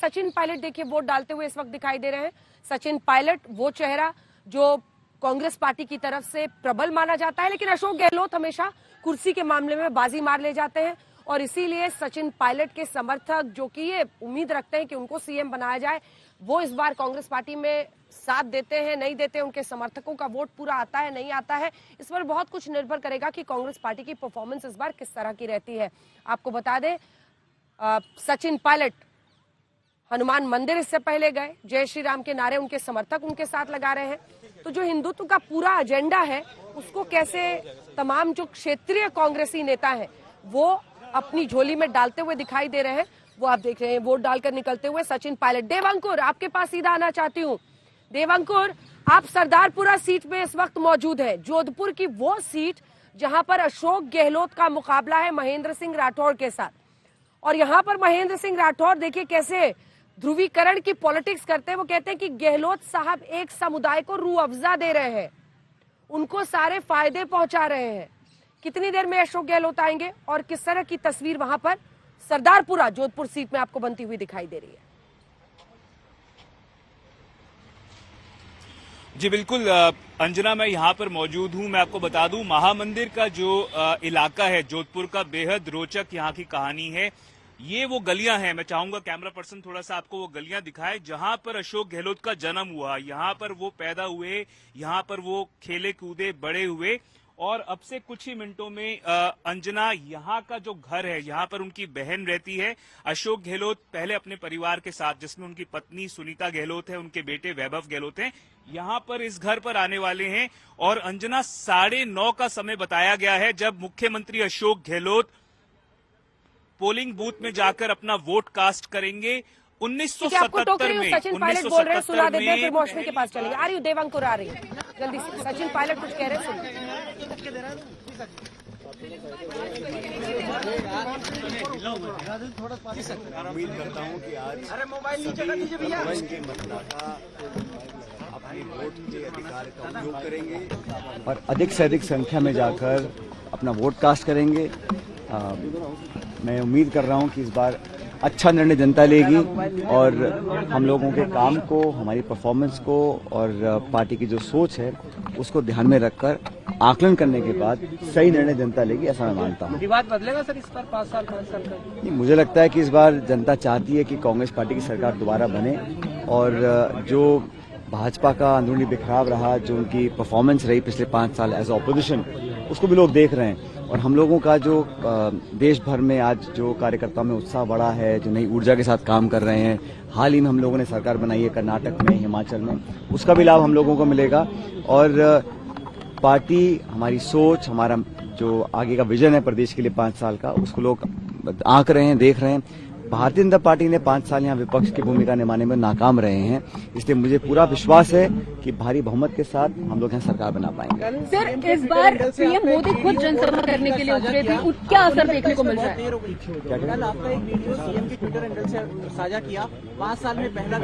सचिन पायलट देखिए वोट डालते हुए इस वक्त दिखाई दे रहे हैं। सचिन पायलट वो चेहरा जो कांग्रेस पार्टी की तरफ से प्रबल माना जाता है, लेकिन अशोक गहलोत हमेशा कुर्सी के मामले में बाजी मार ले जाते हैं और इसीलिए सचिन पायलट के समर्थक जो कि ये उम्मीद रखते हैं कि उनको सीएम बनाया जाए, वो इस बार कांग्रेस पार्टी में साथ देते हैं नहीं देते हैं। उनके समर्थकों का वोट पूरा आता है नहीं आता है, इस पर बहुत कुछ निर्भर करेगा कि कांग्रेस पार्टी की परफॉर्मेंस इस बार किस तरह की रहती है। आपको बता दें सचिन पायलट हनुमान मंदिर इससे पहले गए, जय श्री राम के नारे उनके समर्थक उनके साथ लगा रहे हैं। तो जो हिंदुत्व का पूरा एजेंडा है उसको कैसे तमाम जो क्षेत्रीय कांग्रेसी नेता हैं वो अपनी झोली में डालते हुए दिखाई दे रहे हैं, वो आप देख रहे हैं वोट डालकर निकलते हुए सचिन पायलट। देवंकुर आपके पास सीधा आना चाहती हूँ। देवंकुर, आप सरदारपुरा सीट में इस वक्त मौजूद है, जोधपुर की वो सीट जहां पर अशोक गहलोत का मुकाबला है महेंद्र सिंह राठौर के साथ। और यहां पर महेंद्र सिंह राठौर देखिए कैसे ध्रुवीकरण की पॉलिटिक्स करते हैं। वो कहते हैं कि गहलोत साहब एक समुदाय को रूह अफजा दे रहे हैं, उनको सारे फायदे पहुंचा रहे हैं। कितनी देर में अशोक गहलोत आएंगे और किस तरह की तस्वीर वहां पर सरदारपुरा जोधपुर सीट में आपको बनती हुई दिखाई दे रही है? जी बिल्कुल अंजना, मैं यहाँ पर मौजूद हूँ। मैं आपको बता दूं महामंदिर का जो इलाका है जोधपुर का, बेहद रोचक यहाँ की कहानी है। ये वो गलियां हैं, मैं चाहूंगा कैमरा पर्सन थोड़ा सा आपको वो गलियां दिखाए जहां पर अशोक गहलोत का जन्म हुआ, यहाँ पर वो पैदा हुए, यहाँ पर वो खेले कूदे बड़े हुए। और अब से कुछ ही मिनटों में अंजना यहाँ का जो घर है, यहाँ पर उनकी बहन रहती है। अशोक गहलोत पहले अपने परिवार के साथ, जिसमें उनकी पत्नी सुनीता गहलोत है, उनके बेटे वैभव गहलोत हैं, यहाँ पर इस घर पर आने वाले हैं। और अंजना 9:30 का समय बताया गया है जब मुख्यमंत्री अशोक गहलोत पोलिंग बूथ में जाकर अपना वोट कास्ट करेंगे। 1977 में सचिन पायलट बोल रहे हैं, सुना देते हैं फिर मौसमी के पास चलेंगे। आ रही हूँ देवांकुर, आ रही है जल्दी से। सचिन पायलट कुछ कह रहे हैं, सुनिए। उम्मीद करता हूँ कि आज सभी के मतदाता अपने वोट के अधिकार का उपयोग करेंगे और अधिक से अधिक संख्या में जाकर अपना वोट कास्ट करेंगे। मैं उम्मीद कर रहा हूँ कि इस बार अच्छा निर्णय जनता लेगी और हम लोगों के काम को, हमारी परफॉर्मेंस को और पार्टी की जो सोच है उसको ध्यान में रखकर आकलन करने के बाद सही निर्णय जनता लेगी, ऐसा मैं मानता हूँ। विवाद बदलेगा सर इस बार 5 साल का? मुझे लगता है कि इस बार जनता चाहती है कि कांग्रेस पार्टी की सरकार दोबारा बने और जो भाजपा का अंदरूनी बिखराव रहा, जो उनकी परफॉर्मेंस रही पिछले 5 साल एज ऑपोजिशन, उसको भी लोग देख रहे हैं। और हम लोगों का जो देश भर में आज जो कार्यकर्ताओं में उत्साह बढ़ा है, जो नई ऊर्जा के साथ काम कर रहे हैं, हाल ही में हम लोगों ने सरकार बनाई है कर्नाटक में, हिमाचल में, उसका भी लाभ हम लोगों को मिलेगा। और पार्टी, हमारी सोच, हमारा जो आगे का विजन है प्रदेश के लिए 5 साल का, उसको लोग आंक रहे हैं, देख रहे हैं। भारतीय जनता पार्टी ने 5 साल यहाँ विपक्ष की भूमिका निभाने में नाकाम रहे हैं, इसलिए मुझे पूरा विश्वास है कि भारी बहुमत के साथ हम लोग यहाँ सरकार बना पाएंगे। सर इस बार पीएम मोदी खुद जनसभा करने के लिए उतरे थे, क्या असर देखने को मिल रहा है? कल आपका एक वीडियो सीएम के ट्विटर हैंडल से साझा किया, 5 साल में पहला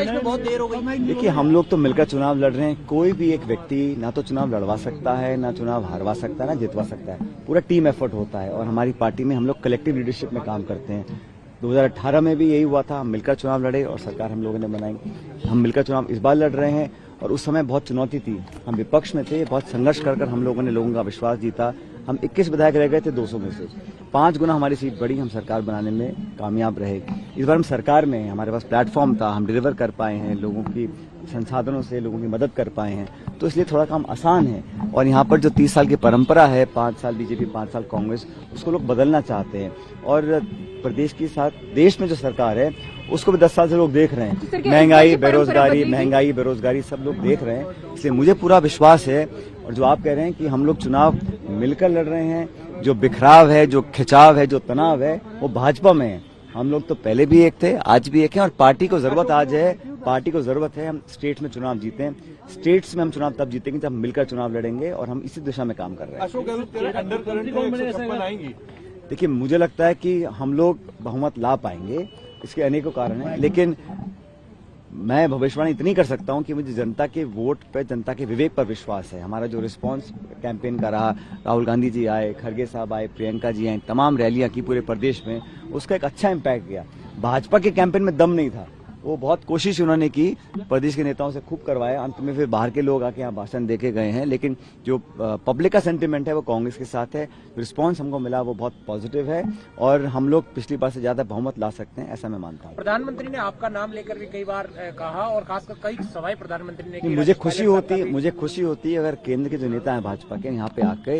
इसमें बहुत देर हो गई। देखिए, हम लोग तो मिलकर चुनाव लड़ रहे हैं। कोई भी एक व्यक्ति ना तो चुनाव लड़वा सकता है, ना चुनाव हारवा सकता है, ना जितवा सकता है। पूरा टीम एफर्ट होता है और हमारी पार्टी में हम लोग कलेक्टिव लीडरशिप में काम करते हैं। 2018 में भी यही हुआ था, हम मिलकर चुनाव लड़े और सरकार हम लोगों ने बनाई। हम मिलकर चुनाव इस बार लड़ रहे हैं और उस समय बहुत चुनौती थी, हम विपक्ष में थे, बहुत संघर्ष कर हम लोगों ने लोगों का विश्वास जीता। हम 21 विधायक रह गए थे 200 में से, 5 गुना हमारी सीट बढ़ी, हम सरकार बनाने में कामयाब रहे। इस बार हम सरकार में हैं, हमारे पास प्लेटफॉर्म था, हम डिलीवर कर पाए हैं, लोगों की संसाधनों से लोगों की मदद कर पाए हैं, तो इसलिए थोड़ा काम आसान है। और यहाँ पर जो 30 साल की परंपरा है, 5 साल बीजेपी 5 साल कांग्रेस, उसको लोग बदलना चाहते हैं। और प्रदेश के साथ देश में जो सरकार है उसको भी 10 साल से लोग देख रहे हैं। महंगाई, बेरोजगारी सब लोग देख रहे हैं, इसलिए मुझे पूरा विश्वास है। और जो आप कह रहे हैं कि हम लोग चुनाव मिलकर लड़ रहे हैं, जो बिखराव है, जो खिंचाव है, जो तनाव है, वो भाजपा में है। हम लोग तो पहले भी एक थे, आज भी एक हैं। और पार्टी को जरूरत आज है, पार्टी को जरूरत है हम स्टेट्स में चुनाव जीतें। स्टेट्स में हम चुनाव तब जीतेंगे जब हम मिलकर चुनाव लड़ेंगे और हम इसी दिशा में काम कर रहे हैं। देखिए, मुझे लगता है कि हम लोग बहुमत ला पाएंगे, इसके अनेकों कारण हैं, लेकिन मैं भविष्यवाणी इतनी कर सकता हूं कि मुझे जनता के वोट पे, जनता के विवेक पर विश्वास है। हमारा जो रिस्पांस कैंपेन का रहा, राहुल गांधी जी आए, खड़गे साहब आए, प्रियंका जी आए, तमाम रैलियां की पूरे प्रदेश में, उसका एक अच्छा इम्पैक्ट गया। भाजपा के कैंपेन में दम नहीं था, वो बहुत कोशिश उन्होंने की, प्रदेश के नेताओं से खूब करवाया, अंत में फिर बाहर के लोग आके यहाँ भाषण देके गए हैं। लेकिन जो पब्लिक का सेंटिमेंट है वो कांग्रेस के साथ है। रिस्पांस हमको मिला वो बहुत पॉजिटिव है और हम लोग पिछली बार से ज्यादा बहुमत ला सकते हैं, ऐसा मैं मानता हूँ। प्रधानमंत्री ने आपका नाम लेकर भी कई बार कहा और खासकर कई सभाएं प्रधानमंत्री ने की। मुझे खुशी होती अगर केंद्र के जो नेता हैं भाजपा के यहाँ पे आके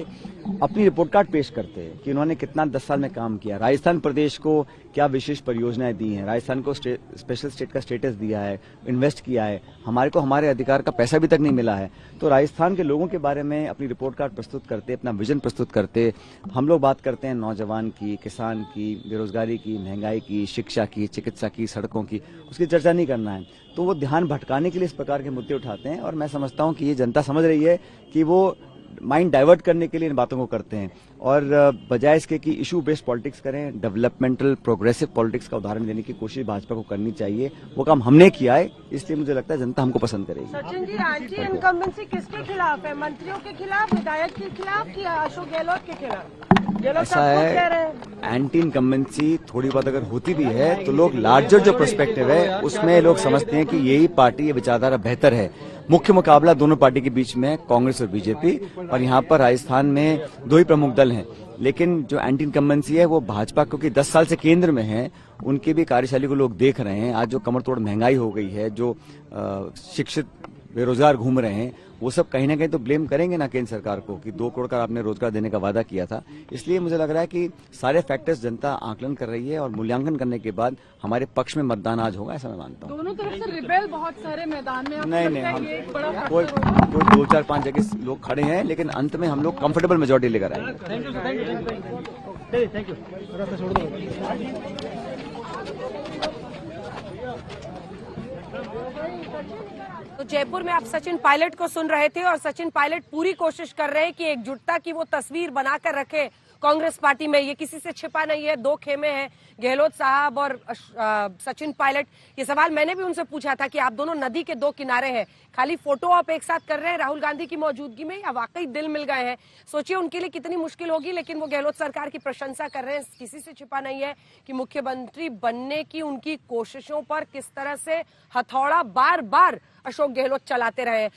अपनी रिपोर्ट कार्ड पेश करते हैं कि उन्होंने कितना 10 साल में काम किया, राजस्थान प्रदेश को क्या विशेष परियोजनाएं दी हैं, राजस्थान को स्पेशल स्टेट का स्टेटस दिया है, इन्वेस्ट किया है, हमारे को हमारे अधिकार का पैसा भी तक नहीं मिला है। तो राजस्थान के लोगों के बारे में अपनी रिपोर्ट कार्ड प्रस्तुत करते, अपना विजन प्रस्तुत करते। हम लोग बात करते हैं नौजवान की, किसान की, बेरोजगारी की, महंगाई की, शिक्षा की, चिकित्सा की, सड़कों की, उसकी चर्चा नहीं करना है। तो वो ध्यान भटकाने के लिए इस प्रकार के मुद्दे उठाते हैं और मैं समझता हूं कि ये जनता समझ रही है कि वो माइंड डाइवर्ट करने के लिए इन बातों को करते हैं और बजाय इसके कि इशू बेस्ड पॉलिटिक्स करें, डेवलपमेंटल प्रोग्रेसिव पॉलिटिक्स का उदाहरण देने की कोशिश भाजपा को करनी चाहिए। वो काम हमने किया है, इसलिए मुझे लगता है जनता हमको पसंद करेगी। सचिन जी, एंटी इनकम्बेंसी किसके खिलाफ है? मंत्रियों के खिलाफ, विधायक के खिलाफ कि अशोक गहलोत के खिलाफ? ये लोग ऐसा सब कुछ कह है, रहे हैं। एंटी इनकम्बेंसी थोड़ी बात अगर होती भी है तो लोग लार्जर जो पर्सपेक्टिव है उसमें लोग समझते हैं कि यही पार्टी, ये विचारधारा बेहतर है। मुख्य मुकाबला दोनों पार्टी के बीच में है, कांग्रेस और बीजेपी, और यहाँ पर राजस्थान में दो ही प्रमुख दल हैं। लेकिन जो एंटी इनकम्बेंसी है वो भाजपा, क्योंकि 10 साल से केंद्र में है, उनकी भी कार्यशैली को लोग देख रहे हैं। आज जो कमर तोड़ महंगाई हो गई है, जो शिक्षित बेरोजगार घूम रहे हैं, वो सब कहीं ना कहीं तो ब्लेम करेंगे ना केंद्र सरकार को कि 2 करोड़ का आपने रोजगार देने का वादा किया था। इसलिए मुझे लग रहा है कि सारे फैक्टर्स जनता आकलन कर रही है और मूल्यांकन करने के बाद हमारे पक्ष में मतदान आज होगा, ऐसा मैं मानता हूँ। दोनों तरफ से रिबेल बहुत सारे मैदान में, नहीं, हम कोई 2, 4, 5 जगह लोग खड़े हैं, लेकिन अंत में हम लोग कंफर्टेबल मेजोरिटी लेकर आएंगे। Thank you. तो जयपुर में आप सचिन पायलट को सुन रहे थे और सचिन पायलट पूरी कोशिश कर रहे हैं कि एकजुटता की वो तस्वीर बनाकर रखे कांग्रेस पार्टी में। ये किसी से छिपा नहीं है, 2 खेमे हैं, गहलोत साहब और सचिन पायलट। ये सवाल मैंने भी उनसे पूछा था कि आप दोनों नदी के 2 किनारे हैं, खाली फोटो आप एक साथ कर रहे हैं राहुल गांधी की मौजूदगी में या वाकई दिल मिल गए हैं? सोचिए उनके लिए कितनी मुश्किल होगी, लेकिन वो गहलोत सरकार की प्रशंसा कर रहे हैं। किसी से छिपा नहीं है कि मुख्यमंत्री बनने की उनकी कोशिशों पर किस तरह से हथौड़ा बार बार अशोक गहलोत चलाते रहे हैं।